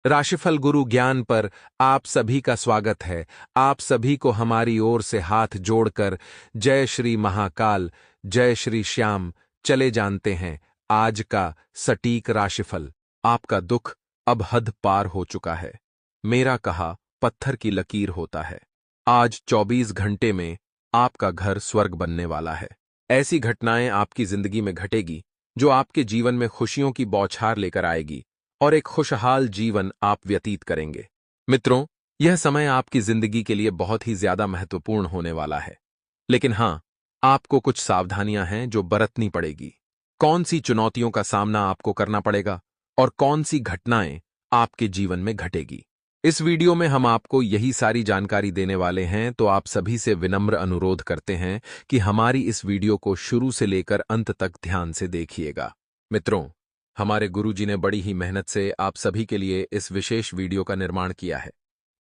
राशिफल गुरु ज्ञान पर आप सभी का स्वागत है। आप सभी को हमारी ओर से हाथ जोड़कर जय श्री महाकाल, जय श्री श्याम। चले जानते हैं आज का सटीक राशिफल। आपका दुख अब हद पार हो चुका है। मेरा कहा पत्थर की लकीर होता है। आज 24 घंटे में आपका घर स्वर्ग बनने वाला है। ऐसी घटनाएं आपकी जिंदगी में घटेगी जो आपके जीवन में खुशियों की बौछार लेकर आएगी और एक खुशहाल जीवन आप व्यतीत करेंगे। मित्रों, यह समय आपकी जिंदगी के लिए बहुत ही ज्यादा महत्वपूर्ण होने वाला है। लेकिन हां, आपको कुछ सावधानियां हैं जो बरतनी पड़ेगी। कौन सी चुनौतियों का सामना आपको करना पड़ेगा और कौन सी घटनाएं आपके जीवन में घटेगी, इस वीडियो में हम आपको यही सारी जानकारी देने वाले हैं। तो आप सभी से विनम्र अनुरोध करते हैं कि हमारी इस वीडियो को शुरू से लेकर अंत तक ध्यान से देखिएगा। मित्रों, हमारे गुरुजी ने बड़ी ही मेहनत से आप सभी के लिए इस विशेष वीडियो का निर्माण किया है।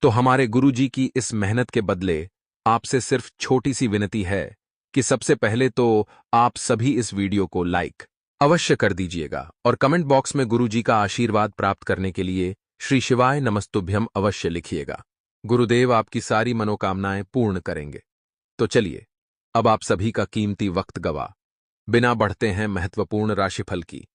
तो हमारे गुरुजी की इस मेहनत के बदले आपसे सिर्फ छोटी सी विनती है कि सबसे पहले तो आप सभी इस वीडियो को लाइक अवश्य कर दीजिएगा और कमेंट बॉक्स में गुरुजी का आशीर्वाद प्राप्त करने के लिए श्री शिवाय नमस्तुभ्यम अवश्य लिखिएगा। गुरुदेव आपकी सारी मनोकामनाएं पूर्ण करेंगे। तो चलिए, अब आप सभी का कीमती वक्त गवा बिना बढ़ते हैं महत्वपूर्ण राशिफल की।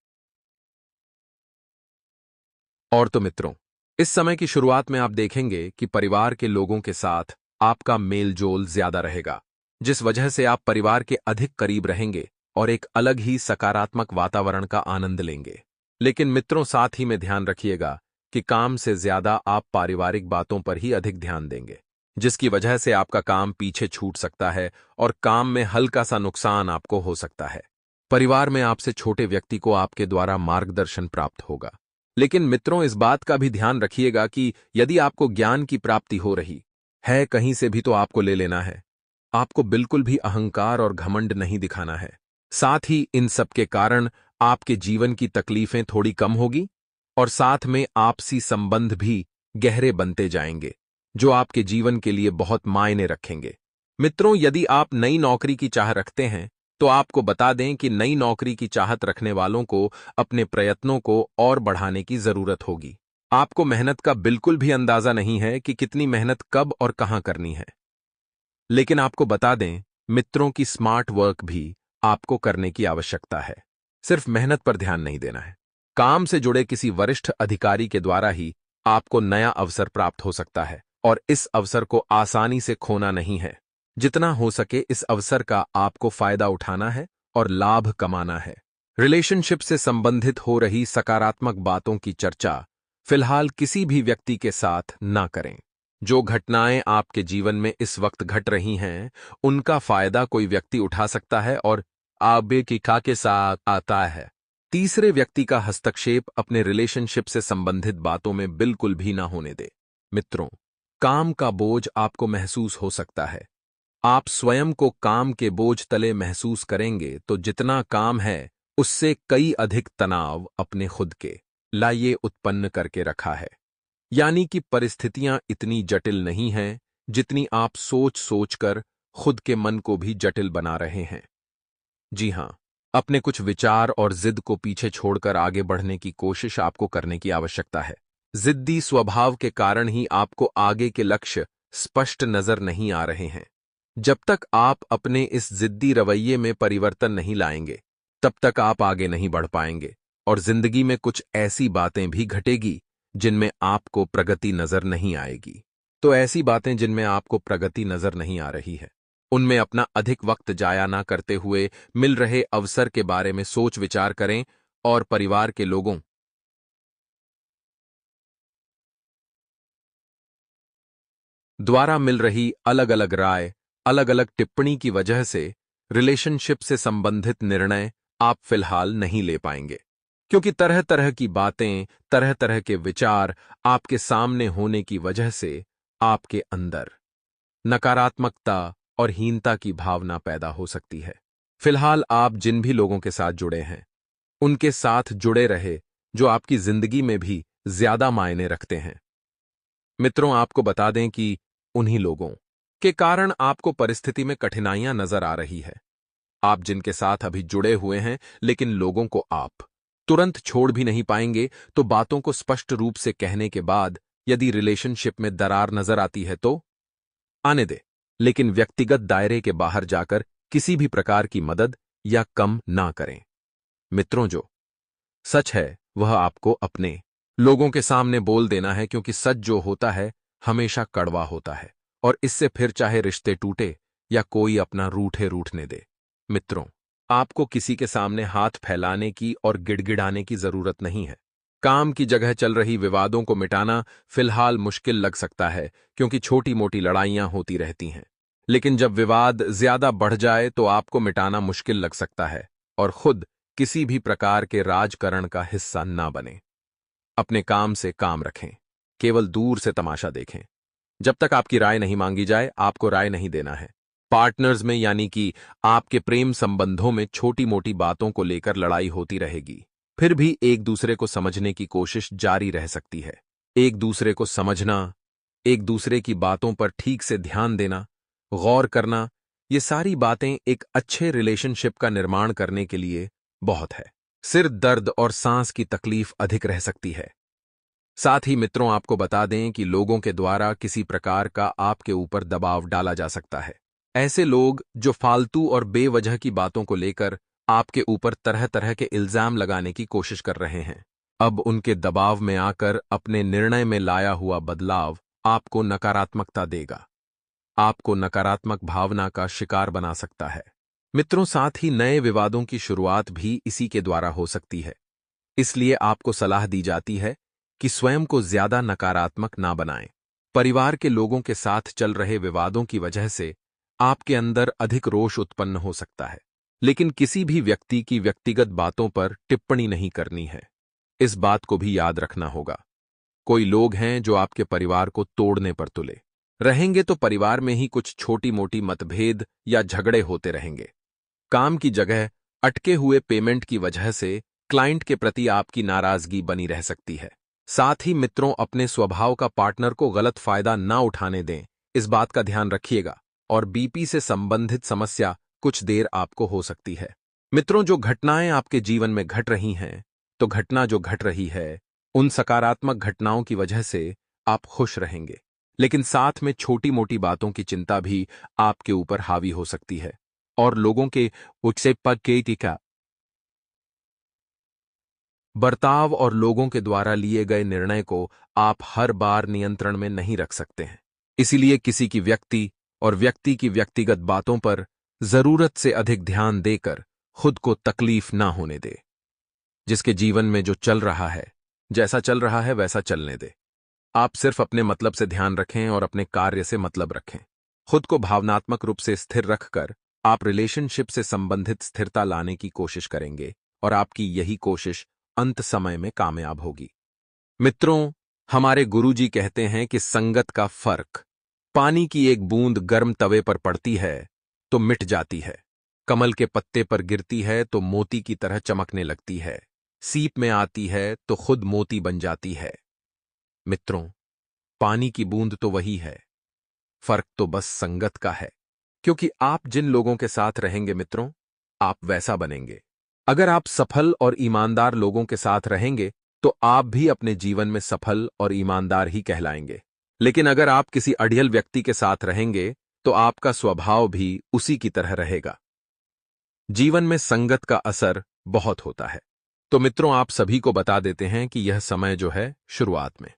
और तो मित्रों, इस समय की शुरुआत में आप देखेंगे कि परिवार के लोगों के साथ आपका मेलजोल ज्यादा रहेगा, जिस वजह से आप परिवार के अधिक करीब रहेंगे और एक अलग ही सकारात्मक वातावरण का आनंद लेंगे। लेकिन मित्रों, साथ ही में ध्यान रखिएगा कि काम से ज्यादा आप पारिवारिक बातों पर ही अधिक ध्यान देंगे, जिसकी वजह से आपका काम पीछे छूट सकता है और काम में हल्का सा नुकसान आपको हो सकता है। परिवार में आपसे छोटे व्यक्ति को आपके द्वारा मार्गदर्शन प्राप्त होगा। लेकिन मित्रों, इस बात का भी ध्यान रखिएगा कि यदि आपको ज्ञान की प्राप्ति हो रही है कहीं से भी, तो आपको ले लेना है। आपको बिल्कुल भी अहंकार और घमंड नहीं दिखाना है। साथ ही इन सब के कारण आपके जीवन की तकलीफें थोड़ी कम होगी और साथ में आपसी संबंध भी गहरे बनते जाएंगे, जो आपके जीवन के लिए बहुत मायने रखेंगे। मित्रों, यदि आप नई नौकरी की चाह रखते हैं तो आपको बता दें कि नई नौकरी की चाहत रखने वालों को अपने प्रयत्नों को और बढ़ाने की जरूरत होगी। आपको मेहनत का बिल्कुल भी अंदाजा नहीं है कि कितनी मेहनत कब और कहां करनी है। लेकिन आपको बता दें मित्रों की स्मार्ट वर्क भी आपको करने की आवश्यकता है। सिर्फ मेहनत पर ध्यान नहीं देना है। काम से जुड़े किसी वरिष्ठ अधिकारी के द्वारा ही आपको नया अवसर प्राप्त हो सकता है और इस अवसर को आसानी से खोना नहीं है। जितना हो सके इस अवसर का आपको फायदा उठाना है और लाभ कमाना है। रिलेशनशिप से संबंधित हो रही सकारात्मक बातों की चर्चा फिलहाल किसी भी व्यक्ति के साथ ना करें। जो घटनाएं आपके जीवन में इस वक्त घट रही हैं, उनका फायदा कोई व्यक्ति उठा सकता है और आगे की खा के साथ आता है। तीसरे व्यक्ति का हस्तक्षेप अपने रिलेशनशिप से संबंधित बातों में बिल्कुल भी ना होने दे। मित्रों, काम का बोझ आपको महसूस हो सकता है। आप स्वयं को काम के बोझ तले महसूस करेंगे तो जितना काम है उससे कई अधिक तनाव अपने खुद के लाइए उत्पन्न करके रखा है। यानी कि परिस्थितियां इतनी जटिल नहीं हैं जितनी आप सोच सोचकर खुद के मन को भी जटिल बना रहे हैं। जी हां, अपने कुछ विचार और जिद को पीछे छोड़कर आगे बढ़ने की कोशिश आपको करने की आवश्यकता है। जिद्दी स्वभाव के कारण ही आपको आगे के लक्ष्य स्पष्ट नजर नहीं आ रहे हैं। जब तक आप अपने इस जिद्दी रवैये में परिवर्तन नहीं लाएंगे, तब तक आप आगे नहीं बढ़ पाएंगे और जिंदगी में कुछ ऐसी बातें भी घटेगी जिनमें आपको प्रगति नजर नहीं आएगी। तो ऐसी बातें जिनमें आपको प्रगति नजर नहीं आ रही है, उनमें अपना अधिक वक्त जाया ना करते हुए मिल रहे अवसर के बारे में सोच विचार करें और परिवार के लोगों द्वारा मिल रही अलग अलग राय, अलग अलग टिप्पणी की वजह से रिलेशनशिप से संबंधित निर्णय आप फिलहाल नहीं ले पाएंगे, क्योंकि तरह तरह की बातें, तरह तरह के विचार आपके सामने होने की वजह से आपके अंदर नकारात्मकता और हीनता की भावना पैदा हो सकती है। फिलहाल आप जिन भी लोगों के साथ जुड़े हैं, उनके साथ जुड़े रहे जो आपकी जिंदगी में भी ज्यादा मायने रखते हैं। मित्रों, आपको बता दें कि उन्हीं लोगों के कारण आपको परिस्थिति में कठिनाइयां नजर आ रही है। आप जिनके साथ अभी जुड़े हुए हैं, लेकिन लोगों को आप तुरंत छोड़ भी नहीं पाएंगे, तो बातों को स्पष्ट रूप से कहने के बाद यदि रिलेशनशिप में दरार नजर आती है तो आने दे, लेकिन व्यक्तिगत दायरे के बाहर जाकर किसी भी प्रकार की मदद या कम ना करें। मित्रों, जो सच है वह आपको अपने लोगों के सामने बोल देना है, क्योंकि सच जो होता है हमेशा कड़वा होता है और इससे फिर चाहे रिश्ते टूटे या कोई अपना रूठने दे। मित्रों, आपको किसी के सामने हाथ फैलाने की और गिड़गिड़ाने की जरूरत नहीं है। काम की जगह चल रही विवादों को मिटाना फिलहाल मुश्किल लग सकता है, क्योंकि छोटी मोटी लड़ाइयां होती रहती हैं। लेकिन जब विवाद ज्यादा बढ़ जाए तो आपको मिटाना मुश्किल लग सकता है और खुद किसी भी प्रकार के राजकारण का हिस्सा ना बने। अपने काम से काम रखें, केवल दूर से तमाशा देखें। जब तक आपकी राय नहीं मांगी जाए, आपको राय नहीं देना है। पार्टनर्स में यानी कि आपके प्रेम संबंधों में छोटी मोटी बातों को लेकर लड़ाई होती रहेगी, फिर भी एक दूसरे को समझने की कोशिश जारी रह सकती है। एक दूसरे को समझना, एक दूसरे की बातों पर ठीक से ध्यान देना, गौर करना, ये सारी बातें एक अच्छे रिलेशनशिप का निर्माण करने के लिए बहुत है। सिर दर्द और सांस की तकलीफ अधिक रह सकती है। साथ ही मित्रों, आपको बता दें कि लोगों के द्वारा किसी प्रकार का आपके ऊपर दबाव डाला जा सकता है। ऐसे लोग जो फालतू और बेवजह की बातों को लेकर आपके ऊपर तरह तरह के इल्जाम लगाने की कोशिश कर रहे हैं, अब उनके दबाव में आकर अपने निर्णय में लाया हुआ बदलाव आपको नकारात्मकता देगा, आपको नकारात्मक भावना का शिकार बना सकता है। मित्रों, साथ ही नए विवादों की शुरुआत भी इसी के द्वारा हो सकती है। इसलिए आपको सलाह दी जाती है कि स्वयं को ज्यादा नकारात्मक ना बनाएं। परिवार के लोगों के साथ चल रहे विवादों की वजह से आपके अंदर अधिक रोष उत्पन्न हो सकता है, लेकिन किसी भी व्यक्ति की व्यक्तिगत बातों पर टिप्पणी नहीं करनी है। इस बात को भी याद रखना होगा। कोई लोग हैं जो आपके परिवार को तोड़ने पर तुले रहेंगे, तो परिवार में ही कुछ छोटी मोटी मतभेद या झगड़े होते रहेंगे। काम की जगह अटके हुए पेमेंट की वजह से क्लाइंट के प्रति आपकी नाराजगी बनी रह सकती है। साथ ही मित्रों, अपने स्वभाव का पार्टनर को गलत फायदा ना उठाने दें, इस बात का ध्यान रखिएगा। और बीपी से संबंधित समस्या कुछ देर आपको हो सकती है। मित्रों, जो घटनाएं आपके जीवन में घट रही हैं, तो घटना जो घट रही है उन सकारात्मक घटनाओं की वजह से आप खुश रहेंगे, लेकिन साथ में छोटी मोटी बातों की चिंता भी आपके ऊपर हावी हो सकती है और लोगों के उससे पद के टीका बर्ताव और लोगों के द्वारा लिए गए निर्णय को आप हर बार नियंत्रण में नहीं रख सकते हैं। इसीलिए किसी की व्यक्ति और व्यक्ति की व्यक्तिगत बातों पर जरूरत से अधिक ध्यान देकर खुद को तकलीफ ना होने दे। जिसके जीवन में जो चल रहा है, जैसा चल रहा है वैसा चलने दे। आप सिर्फ अपने मतलब से ध्यान रखें और अपने कार्य से मतलब रखें। खुद को भावनात्मक रूप से स्थिर रखकर आप रिलेशनशिप से संबंधित स्थिरता लाने की कोशिश करेंगे और आपकी यही कोशिश अंत समय में कामयाब होगी। मित्रों, हमारे गुरुजी कहते हैं कि संगत का फर्क, पानी की एक बूंद गर्म तवे पर पड़ती है तो मिट जाती है, कमल के पत्ते पर गिरती है तो मोती की तरह चमकने लगती है, सीप में आती है तो खुद मोती बन जाती है। मित्रों, पानी की बूंद तो वही है, फर्क तो बस संगत का है, क्योंकि आप जिन लोगों के साथ रहेंगे मित्रों, आप वैसा बनेंगे। अगर आप सफल और ईमानदार लोगों के साथ रहेंगे तो आप भी अपने जीवन में सफल और ईमानदार ही कहलाएंगे। लेकिन अगर आप किसी अड़ियल व्यक्ति के साथ रहेंगे तो आपका स्वभाव भी उसी की तरह रहेगा। जीवन में संगत का असर बहुत होता है। तो मित्रों, आप सभी को बता देते हैं कि यह समय जो है शुरुआत में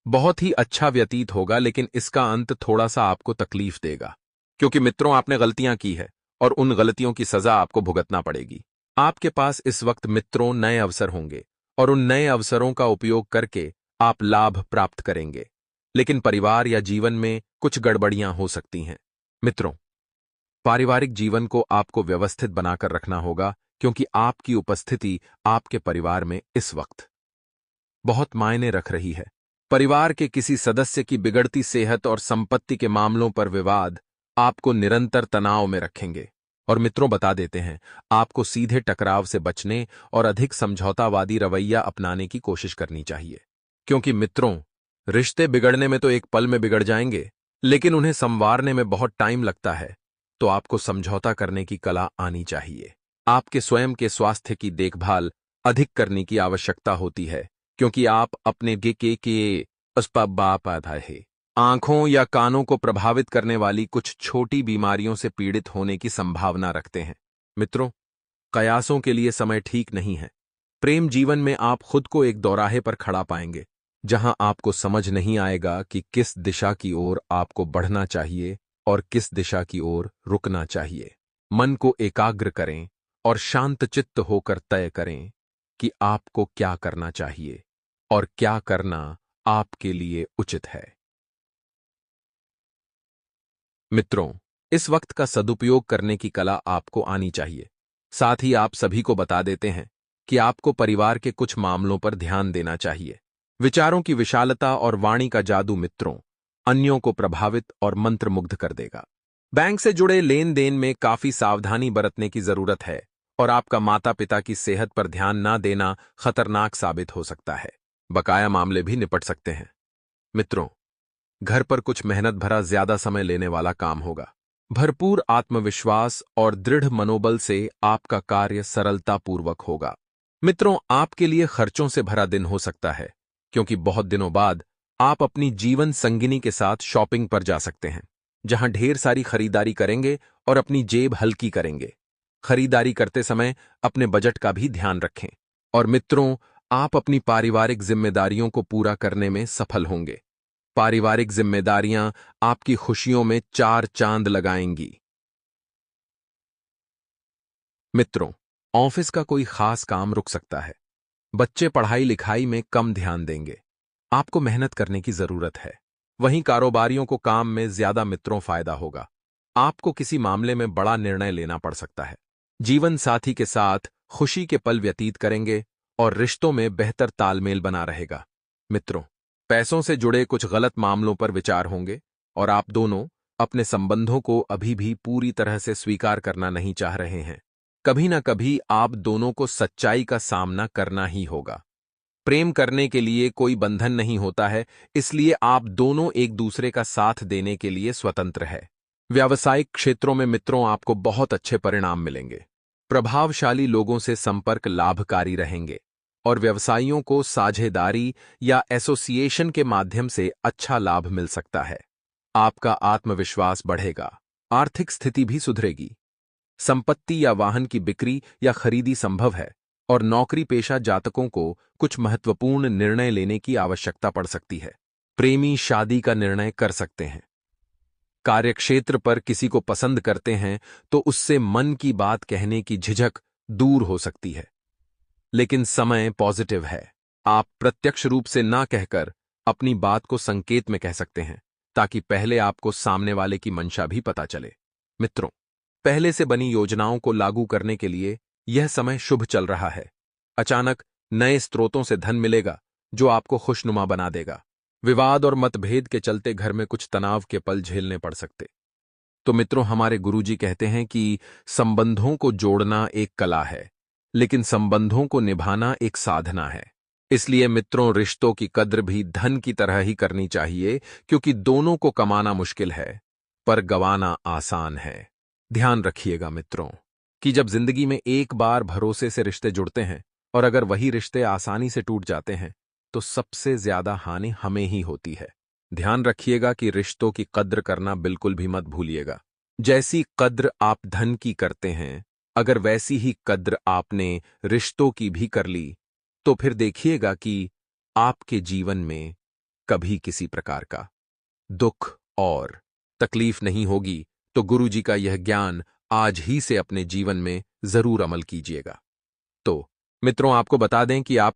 बहुत ही अच्छा व्यतीत होगा, लेकिन इसका अंत थोड़ा सा आपको तकलीफ देगा, क्योंकि मित्रों आपने गलतियां की है और उन गलतियों की सजा आपको भुगतना पड़ेगी। आपके पास इस वक्त मित्रों नए अवसर होंगे और उन नए अवसरों का उपयोग करके आप लाभ प्राप्त करेंगे, लेकिन परिवार या जीवन में कुछ गड़बड़ियां हो सकती हैं। मित्रों, पारिवारिक जीवन को आपको व्यवस्थित बनाकर रखना होगा, क्योंकि आपकी उपस्थिति आपके परिवार में इस वक्त बहुत मायने रख रही है। परिवार के किसी सदस्य की बिगड़ती सेहत और संपत्ति के मामलों पर विवाद आपको निरंतर तनाव में रखेंगे। और मित्रों, बता देते हैं, आपको सीधे टकराव से बचने और अधिक समझौतावादी रवैया अपनाने की कोशिश करनी चाहिए, क्योंकि मित्रों, रिश्ते बिगड़ने में तो एक पल में बिगड़ जाएंगे, लेकिन उन्हें संवारने में बहुत टाइम लगता है। तो आपको समझौता करने की कला आनी चाहिए। आपके स्वयं के स्वास्थ्य की देखभाल अधिक करने की आवश्यकता होती है, क्योंकि आप अपने के अस्पबापाधा है आंखों या कानों को प्रभावित करने वाली कुछ छोटी बीमारियों से पीड़ित होने की संभावना रखते हैं। मित्रों, कयासों के लिए समय ठीक नहीं है। प्रेम जीवन में आप खुद को एक दौराहे पर खड़ा पाएंगे, जहां आपको समझ नहीं आएगा कि किस दिशा की ओर आपको बढ़ना चाहिए और किस दिशा की ओर रुकना चाहिए। मन को एकाग्र करें और शांतचित्त होकर तय करें कि आपको क्या करना चाहिए और क्या करना आपके लिए उचित है। मित्रों, इस वक्त का सदुपयोग करने की कला आपको आनी चाहिए। साथ ही आप सभी को बता देते हैं कि आपको परिवार के कुछ मामलों पर ध्यान देना चाहिए। विचारों की विशालता और वाणी का जादू मित्रों अन्यों को प्रभावित और मंत्रमुग्ध कर देगा। बैंक से जुड़े लेन देन में काफी सावधानी बरतने की जरूरत है और आपका माता पिता की सेहत पर ध्यान ना देना खतरनाक साबित हो सकता है। बकाया मामले भी निपट सकते हैं। मित्रों, घर पर कुछ मेहनत भरा ज्यादा समय लेने वाला काम होगा। भरपूर आत्मविश्वास और दृढ़ मनोबल से आपका कार्य सरलतापूर्वक होगा। मित्रों, आपके लिए खर्चों से भरा दिन हो सकता है, क्योंकि बहुत दिनों बाद आप अपनी जीवन संगिनी के साथ शॉपिंग पर जा सकते हैं, जहां ढेर सारी खरीदारी करेंगे और अपनी जेब हल्की करेंगे। खरीदारी करते समय अपने बजट का भी ध्यान रखें। और मित्रों, आप अपनी पारिवारिक जिम्मेदारियों को पूरा करने में सफल होंगे। पारिवारिक जिम्मेदारियां आपकी खुशियों में चार चांद लगाएंगी। मित्रों, ऑफिस का कोई खास काम रुक सकता है। बच्चे पढ़ाई लिखाई में कम ध्यान देंगे। आपको मेहनत करने की जरूरत है। वहीं कारोबारियों को काम में ज्यादा मित्रों फायदा होगा। आपको किसी मामले में बड़ा निर्णय लेना पड़ सकता है। जीवन साथी के साथ खुशी के पल व्यतीत करेंगे और रिश्तों में बेहतर तालमेल बना रहेगा। मित्रों, पैसों से जुड़े कुछ गलत मामलों पर विचार होंगे और आप दोनों अपने संबंधों को अभी भी पूरी तरह से स्वीकार करना नहीं चाह रहे हैं। कभी ना कभी आप दोनों को सच्चाई का सामना करना ही होगा। प्रेम करने के लिए कोई बंधन नहीं होता है, इसलिए आप दोनों एक दूसरे का साथ देने के लिए स्वतंत्र है। व्यावसायिक क्षेत्रों में मित्रों आपको बहुत अच्छे परिणाम मिलेंगे। प्रभावशाली लोगों से संपर्क लाभकारी रहेंगे और व्यवसायियों को साझेदारी या एसोसिएशन के माध्यम से अच्छा लाभ मिल सकता है। आपका आत्मविश्वास बढ़ेगा। आर्थिक स्थिति भी सुधरेगी। संपत्ति या वाहन की बिक्री या खरीदी संभव है और नौकरी पेशा जातकों को कुछ महत्वपूर्ण निर्णय लेने की आवश्यकता पड़ सकती है। प्रेमी शादी का निर्णय कर सकते हैं। कार्यक्षेत्र पर किसी को पसंद करते हैं तो उससे मन की बात कहने की झिझक दूर हो सकती है। लेकिन समय पॉजिटिव है। आप प्रत्यक्ष रूप से ना कहकर अपनी बात को संकेत में कह सकते हैं, ताकि पहले आपको सामने वाले की मंशा भी पता चले। मित्रों, पहले से बनी योजनाओं को लागू करने के लिए यह समय शुभ चल रहा है। अचानक नए स्रोतों से धन मिलेगा जो आपको खुशनुमा बना देगा। विवाद और मतभेद के चलते घर में कुछ तनाव के पल झेलने पड़ सकते। तो मित्रों, हमारे गुरुजी कहते हैं कि संबंधों को जोड़ना एक कला है, लेकिन संबंधों को निभाना एक साधना है। इसलिए मित्रों, रिश्तों की कद्र भी धन की तरह ही करनी चाहिए, क्योंकि दोनों को कमाना मुश्किल है पर गंवाना आसान है। ध्यान रखिएगा मित्रों कि जब जिंदगी में एक बार भरोसे से रिश्ते जुड़ते हैं और अगर वही रिश्ते आसानी से टूट जाते हैं तो सबसे ज्यादा हानि हमें ही होती है। ध्यान रखिएगा कि रिश्तों की कद्र करना बिल्कुल भी मत भूलिएगा। जैसी कद्र आप धन की करते हैं, अगर वैसी ही कद्र आपने रिश्तों की भी कर ली तो फिर देखिएगा कि आपके जीवन में कभी किसी प्रकार का दुख और तकलीफ नहीं होगी। तो गुरुजी का यह ज्ञान आज ही से अपने जीवन में जरूर अमल कीजिएगा। तो मित्रों, आपको बता दें कि आप